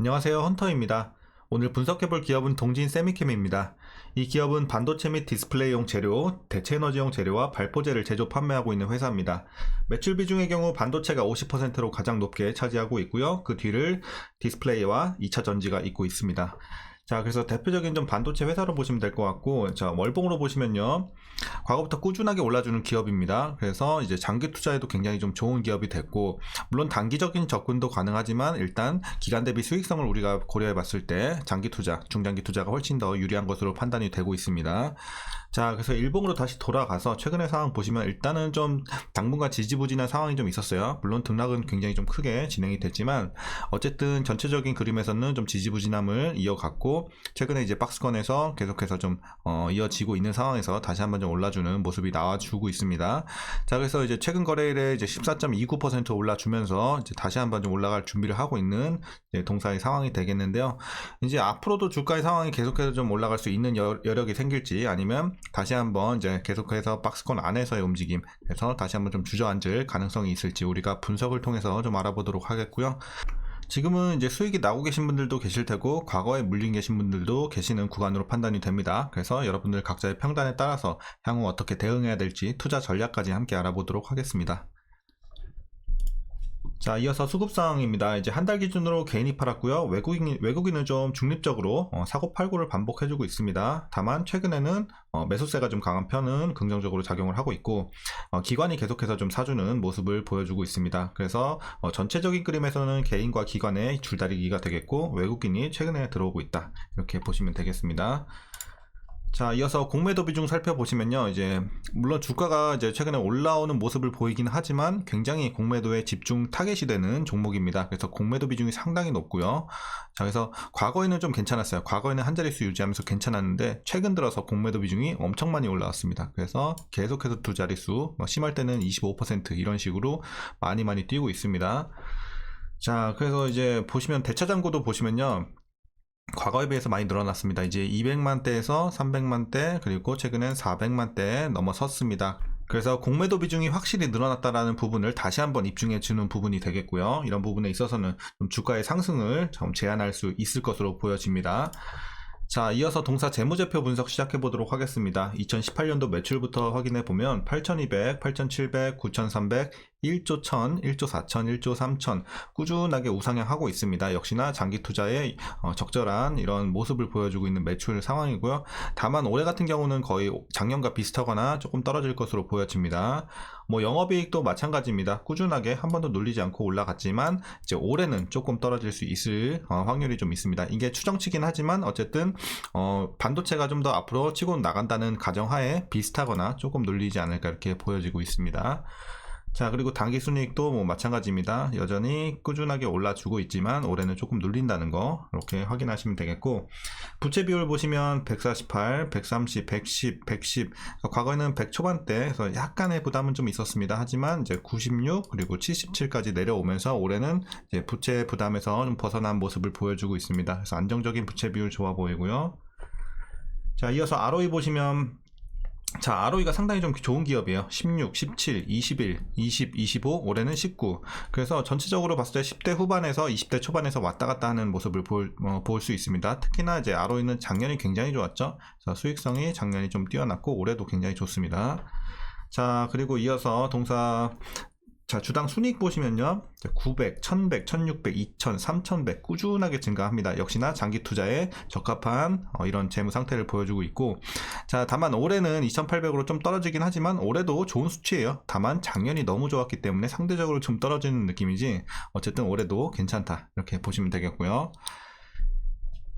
안녕하세요, 헌터입니다. 오늘 분석해볼 기업은 동진 세미캠입니다. 이 기업은 반도체 및 디스플레이용 재료, 대체에너지용 재료와 발포제를 제조 판매하고 있는 회사입니다. 매출 비중의 경우 반도체가 50%로 가장 높게 차지하고 있고요. 그 뒤를 디스플레이와 2차 전지가 잇고 있습니다. 자, 그래서 대표적인 좀 반도체 회사로 보시면 될 것 같고, 자, 월봉으로 보시면요. 과거부터 꾸준하게 올라주는 기업입니다. 그래서 이제 장기 투자에도 굉장히 좀 좋은 기업이 됐고, 물론 단기적인 접근도 가능하지만 일단 기간 대비 수익성을 우리가 고려해 봤을 때 장기 투자, 중장기 투자가 훨씬 더 유리한 것으로 판단이 되고 있습니다. 자, 그래서 일봉으로 다시 돌아가서 최근의 상황 보시면 일단은 좀 당분간 지지부진한 상황이 좀 있었어요. 물론 등락은 굉장히 좀 크게 진행이 됐지만 어쨌든 전체적인 그림에서는 좀 지지부진함을 이어갔고, 최근에 이제 박스권에서 계속해서 좀 이어지고 있는 상황에서 다시 한번 좀 올라주는 모습이 나와주고 있습니다. 자, 그래서 이제 최근 거래일에 이제 14.29% 올라주면서 이제 다시 한번 좀 올라갈 준비를 하고 있는 동사의 상황이 되겠는데요. 이제 앞으로도 주가의 상황이 계속해서 좀 올라갈 수 있는 여력이 생길지, 아니면 다시 한번 이제 계속해서 박스권 안에서의 움직임, 그래서 다시 한번 좀 주저앉을 가능성이 있을지 우리가 분석을 통해서 좀 알아보도록 하겠고요. 지금은 이제 수익이 나고 계신 분들도 계실 테고 과거에 물린 계신 분들도 계시는 구간으로 판단이 됩니다. 그래서 여러분들 각자의 평단에 따라서 향후 어떻게 대응해야 될지 투자 전략까지 함께 알아보도록 하겠습니다. 자, 이어서 수급 상황입니다. 이제 한 달 기준으로 개인이 팔았고요. 외국인은 좀 중립적으로 사고 팔고를 반복해주고 있습니다. 다만 최근에는 매수세가 좀 강한 편은 긍정적으로 작용을 하고 있고, 기관이 계속해서 좀 사주는 모습을 보여주고 있습니다. 그래서 전체적인 그림에서는 개인과 기관의 줄다리기가 되겠고, 외국인이 최근에 들어오고 있다, 이렇게 보시면 되겠습니다. 자, 이어서 공매도 비중 살펴보시면요. 이제 물론 주가가 이제 최근에 올라오는 모습을 보이긴 하지만 굉장히 공매도에 집중 타겟이 되는 종목입니다. 그래서 공매도 비중이 상당히 높고요. 자, 그래서 과거에는 좀 괜찮았어요. 과거에는 한 자릿수 유지하면서 괜찮았는데 최근 들어서 공매도 비중이 엄청 많이 올라왔습니다. 그래서 계속해서 두 자릿수, 심할 때는 25% 이런 식으로 많이 뛰고 있습니다. 자, 그래서 이제 보시면 대차장고도 보시면요. 과거에 비해서 많이 늘어났습니다. 이제 200만대에서 300만대, 그리고 최근엔 400만대에 넘어섰습니다. 그래서 공매도 비중이 확실히 늘어났다는 부분을 다시 한번 입증해 주는 부분이 되겠고요. 이런 부분에 있어서는 좀 주가의 상승을 좀 제한할 수 있을 것으로 보여집니다. 자, 이어서 동사 재무제표 분석 시작해 보도록 하겠습니다. 2018년도 매출부터 확인해 보면 8200, 8700, 9300, 1조 1000, 1조 4000, 1조 3000 꾸준하게 우상향하고 있습니다. 역시나 장기 투자에 적절한 이런 모습을 보여주고 있는 매출 상황이고요. 다만 올해 같은 경우는 거의 작년과 비슷하거나 조금 떨어질 것으로 보여집니다. 영업이익도 마찬가지입니다. 꾸준하게 한 번도 눌리지 않고 올라갔지만 이제 올해는 조금 떨어질 수 있을 확률이 좀 있습니다. 이게 추정치긴 하지만 어쨌든 반도체가 좀 더 앞으로 치고 나간다는 가정하에 비슷하거나 조금 눌리지 않을까 이렇게 보여지고 있습니다. 자, 그리고 당기순이익도 마찬가지입니다. 여전히 꾸준하게 올라주고 있지만 올해는 조금 눌린다는 거 이렇게 확인하시면 되겠고, 부채 비율 보시면 148, 130, 110, 110, 과거에는 100 초반대에서 약간의 부담은 좀 있었습니다. 하지만 이제 96 그리고 77까지 내려오면서 올해는 이제 부채 부담에서 좀 벗어난 모습을 보여주고 있습니다. 그래서 안정적인 부채 비율 좋아 보이고요. 자, 이어서 ROE 보시면, 자, ROE가 상당히 좀 좋은 기업이에요. 16, 17, 21, 20, 25, 올해는 19. 그래서 전체적으로 봤을 때 10대 후반에서 20대 초반에서 왔다 갔다 하는 모습을 볼 수 있습니다. 특히나 이제 ROE는 작년이 굉장히 좋았죠. 그래서 수익성이 작년이 좀 뛰어났고 올해도 굉장히 좋습니다. 자, 그리고 이어서 동사, 자, 주당 순이익 보시면요. 900, 1100, 1600, 2000, 3100 꾸준하게 증가합니다. 역시나 장기 투자에 적합한 이런 재무 상태를 보여주고 있고, 자, 다만 올해는 2800으로 좀 떨어지긴 하지만 올해도 좋은 수치예요. 다만 작년이 너무 좋았기 때문에 상대적으로 좀 떨어지는 느낌이지 어쨌든 올해도 괜찮다, 이렇게 보시면 되겠고요.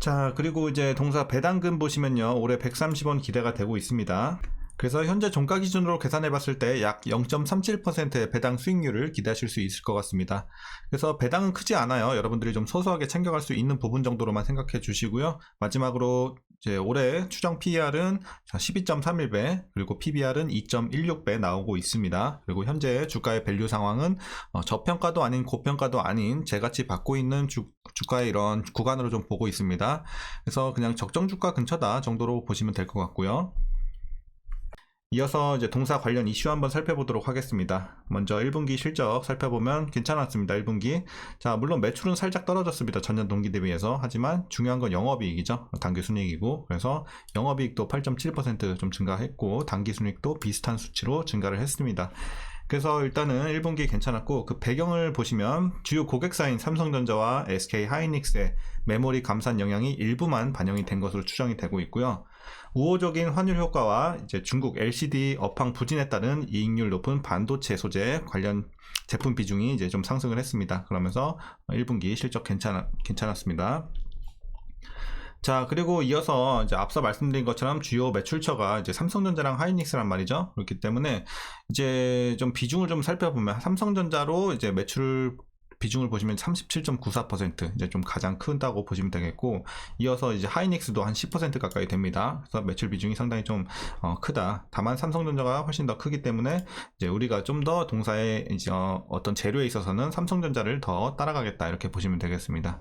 자, 그리고 이제 동사 배당금 보시면요. 올해 130원 기대가 되고 있습니다. 그래서 현재 종가 기준으로 계산해 봤을 때 약 0.37%의 배당 수익률을 기대하실 수 있을 것 같습니다. 그래서 배당은 크지 않아요. 여러분들이 좀 소소하게 챙겨갈 수 있는 부분 정도로만 생각해 주시고요. 마지막으로 이제 올해 추정 PER은 12.31배, 그리고 PBR은 2.16배 나오고 있습니다. 그리고 현재 주가의 밸류 상황은 저평가도 아닌 고평가도 아닌 재가치 받고 있는 주가의 이런 구간으로 좀 보고 있습니다. 그래서 그냥 적정 주가 근처다 정도로 보시면 될 것 같고요. 이어서 이제 동사 관련 이슈 한번 살펴보도록 하겠습니다. 먼저 1분기 실적 살펴보면 괜찮았습니다. 1분기. 자, 물론 매출은 살짝 떨어졌습니다. 전년 동기 대비해서. 하지만 중요한 건 영업이익이죠. 당기순이익이고. 그래서 영업이익도 8.7% 좀 증가했고 당기순이익도 비슷한 수치로 증가를 했습니다. 그래서 일단은 1분기 괜찮았고, 그 배경을 보시면 주요 고객사인 삼성전자와 SK하이닉스의 메모리 감산 영향이 일부만 반영이 된 것으로 추정이 되고 있고요. 우호적인 환율 효과와 이제 중국 LCD 업황 부진에 따른 이익률 높은 반도체 소재 관련 제품 비중이 이제 좀 상승을 했습니다. 그러면서 1분기 실적 괜찮았습니다. 자, 그리고 이어서 이제 앞서 말씀드린 것처럼 주요 매출처가 이제 삼성전자랑 하이닉스란 말이죠. 그렇기 때문에 이제 좀 비중을 좀 살펴보면 삼성전자로 이제 매출 비중을 보시면 37.94% 이제 좀 가장 크다고 보시면 되겠고, 이어서 이제 하이닉스도 한 10% 가까이 됩니다. 그래서 매출 비중이 상당히 좀 크다. 다만 삼성전자가 훨씬 더 크기 때문에 이제 우리가 좀 더 동사의 이제 어떤 재료에 있어서는 삼성전자를 더 따라가겠다, 이렇게 보시면 되겠습니다.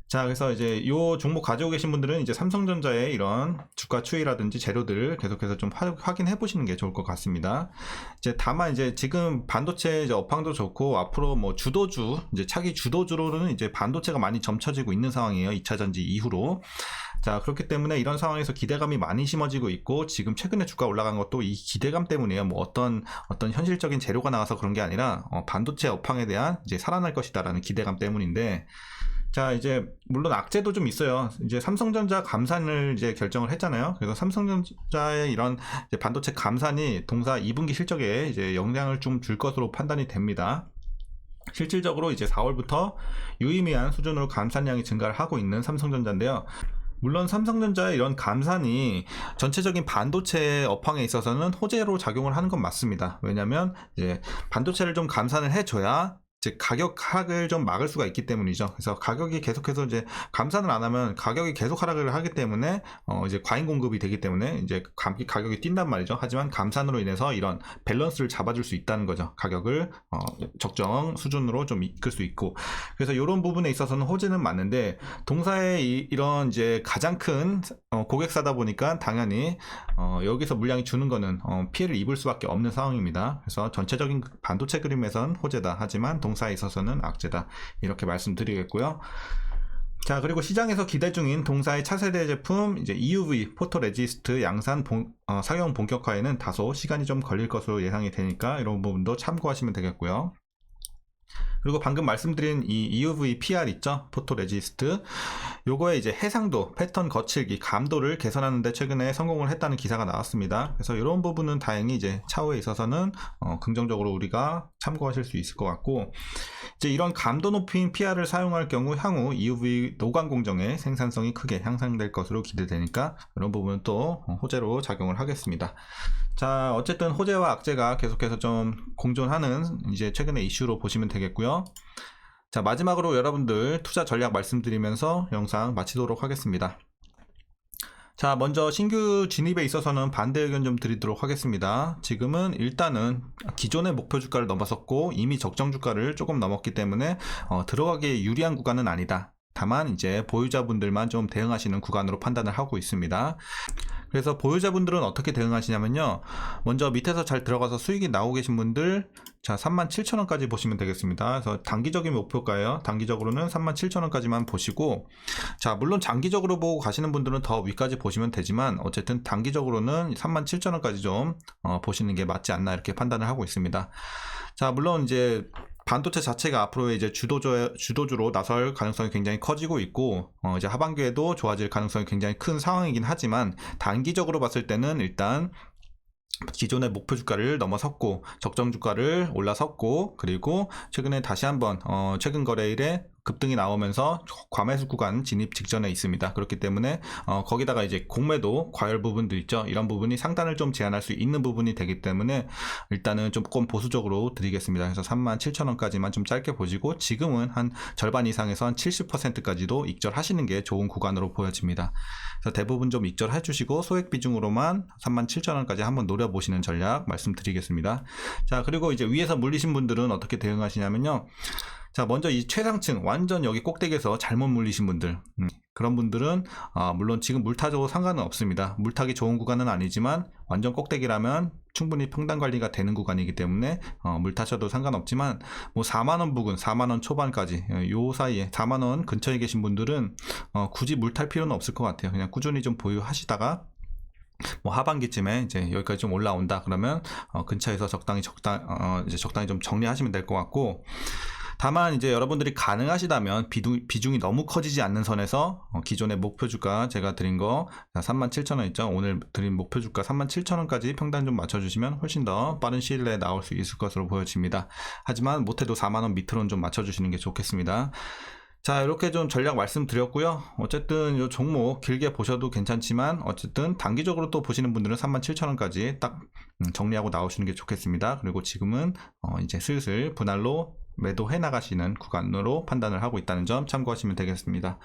자, 그래서 이제 요 종목 가지고 계신 분들은 이제 삼성전자의 이런 주가 추이라든지 재료들을 계속해서 좀 확인해 보시는 게 좋을 것 같습니다. 이제 다만 이제 지금 반도체 이제 업황도 좋고, 앞으로 뭐 주도주, 이제 차기 주도주로는 이제 반도체가 많이 점쳐지고 있는 상황이에요. 2차 전지 이후로. 자, 그렇기 때문에 이런 상황에서 기대감이 많이 심어지고 있고, 지금 최근에 주가 올라간 것도 이 기대감 때문이에요. 뭐 어떤 현실적인 재료가 나와서 그런 게 아니라 반도체 업황에 대한 이제 살아날 것이다라는 기대감 때문인데, 자, 이제 물론 악재도 좀 있어요. 이제 삼성전자 감산을 이제 결정을 했잖아요. 그래서 삼성전자의 이런 이제 반도체 감산이 동사 2분기 실적에 이제 영향을 좀 줄 것으로 판단이 됩니다. 실질적으로 이제 4월부터 유의미한 수준으로 감산량이 증가를 하고 있는 삼성전자인데요. 물론 삼성전자의 이런 감산이 전체적인 반도체 업황에 있어서는 호재로 작용을 하는 건 맞습니다. 왜냐하면 이제 반도체를 좀 감산을 해줘야 이제 가격 하락을 좀 막을 수가 있기 때문이죠. 그래서 가격이 계속해서 이제 감산을 안 하면 가격이 계속 하락을 하기 때문에 이제 과잉 공급이 되기 때문에 이제 가격이 뛴단 말이죠. 하지만 감산으로 인해서 이런 밸런스를 잡아줄 수 있다는 거죠. 가격을 적정 수준으로 좀 이끌 수 있고. 그래서 이런 부분에 있어서는 호재는 맞는데, 동사의 이런 이제 가장 큰 고객사다 보니까 당연히 여기서 물량이 주는 거는 피해를 입을 수밖에 없는 상황입니다. 그래서 전체적인 반도체 그림에선 호재다. 하지만 동사에 있어서는 악재다, 이렇게 말씀드리겠고요. 자, 그리고 시장에서 기대 중인 동사의 차세대 제품 이제 EUV 포토레지스트 양산 상용 본격화에는 다소 시간이 좀 걸릴 것으로 예상이 되니까 이런 부분도 참고하시면 되겠고요. 그리고 방금 말씀드린 이 EUV PR 있죠? 포토레지스트. 요거의 이제 해상도, 패턴 거칠기, 감도를 개선하는 데 최근에 성공을 했다는 기사가 나왔습니다. 그래서 이런 부분은 다행히 이제 차후에 있어서는 긍정적으로 우리가 참고하실 수 있을 것 같고, 이제 이런 감도 높인 PR을 사용할 경우 향후 EUV 노광 공정의 생산성이 크게 향상될 것으로 기대되니까 이런 부분은 또 호재로 작용을 하겠습니다. 자, 어쨌든 호재와 악재가 계속해서 좀 공존하는 이제 최근의 이슈로 보시면 되겠고요. 자, 마지막으로 여러분들 투자 전략 말씀드리면서 영상 마치도록 하겠습니다. 자, 먼저 신규 진입에 있어서는 반대 의견 좀 드리도록 하겠습니다. 지금은 일단은 기존의 목표 주가를 넘어섰고 이미 적정 주가를 조금 넘었기 때문에 들어가기에 유리한 구간은 아니다. 다만 이제 보유자분들만 좀 대응하시는 구간으로 판단을 하고 있습니다. 그래서 보유자분들은 어떻게 대응하시냐면요, 먼저 밑에서 잘 들어가서 수익이 나오고 계신 분들, 자, 37,000원까지 보시면 되겠습니다. 그래서 단기적인 목표가예요. 단기적으로는 37,000원까지만 보시고, 자, 물론 장기적으로 보고 가시는 분들은 더 위까지 보시면 되지만 어쨌든 단기적으로는 37,000원까지 좀 보시는 게 맞지 않나, 이렇게 판단을 하고 있습니다. 자, 물론 이제 반도체 자체가 앞으로 이제 주도주로 나설 가능성이 굉장히 커지고 있고, 이제 하반기에도 좋아질 가능성이 굉장히 큰 상황이긴 하지만, 단기적으로 봤을 때는 일단 기존의 목표 주가를 넘어섰고 적정 주가를 올라섰고, 그리고 최근에 다시 한번 최근 거래일에 급등이 나오면서 과매수 구간 진입 직전에 있습니다. 그렇기 때문에 거기다가 이제 공매도 과열 부분도 있죠. 이런 부분이 상단을 좀 제한할 수 있는 부분이 되기 때문에 일단은 조금 보수적으로 드리겠습니다. 그래서 37,000원까지만 좀 짧게 보시고, 지금은 한 절반 이상에서 한 70%까지도 익절하시는 게 좋은 구간으로 보여집니다. 그래서 대부분 좀 익절해 주시고 소액 비중으로만 37,000원까지 한번 노려보시는 전략 말씀드리겠습니다. 자, 그리고 이제 위에서 물리신 분들은 어떻게 대응하시냐면요, 자, 먼저 이 최상층, 완전 여기 꼭대기에서 잘못 물리신 분들, 그런 분들은 물론 지금 물타줘도 상관은 없습니다. 물타기 좋은 구간은 아니지만 완전 꼭대기라면 충분히 평단 관리가 되는 구간이기 때문에 물 타셔도 상관없지만 뭐 4만원 부근, 4만원 초반까지 요 사이에 4만원 근처에 계신 분들은 굳이 물 탈 필요는 없을 것 같아요. 그냥 꾸준히 좀 보유하시다가 뭐 하반기쯤에 이제 여기까지 좀 올라온다 그러면 근처에서 적당히 좀 정리하시면 될 것 같고, 다만 이제 여러분들이 가능하시다면 비중이 너무 커지지 않는 선에서 기존의 목표 주가 제가 드린 거 37,000원 있죠. 오늘 드린 목표 주가 37,000원까지 평단 좀 맞춰주시면 훨씬 더 빠른 시일 내에 나올 수 있을 것으로 보여집니다. 하지만 못해도 4만원 밑으로는 좀 맞춰주시는 게 좋겠습니다. 자, 이렇게 좀 전략 말씀드렸고요. 어쨌든 이 종목 길게 보셔도 괜찮지만 어쨌든 단기적으로 또 보시는 분들은 37,000원까지 딱 정리하고 나오시는 게 좋겠습니다. 그리고 지금은 이제 슬슬 분할로 매도해 나가시는 구간으로 판단을 하고 있다는 점 참고하시면 되겠습니다.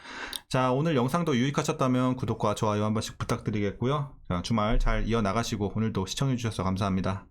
자, 오늘 영상도 유익하셨다면 구독과 좋아요 한 번씩 부탁드리겠고요. 자, 주말 잘 이어나가시고 오늘도 시청해 주셔서 감사합니다.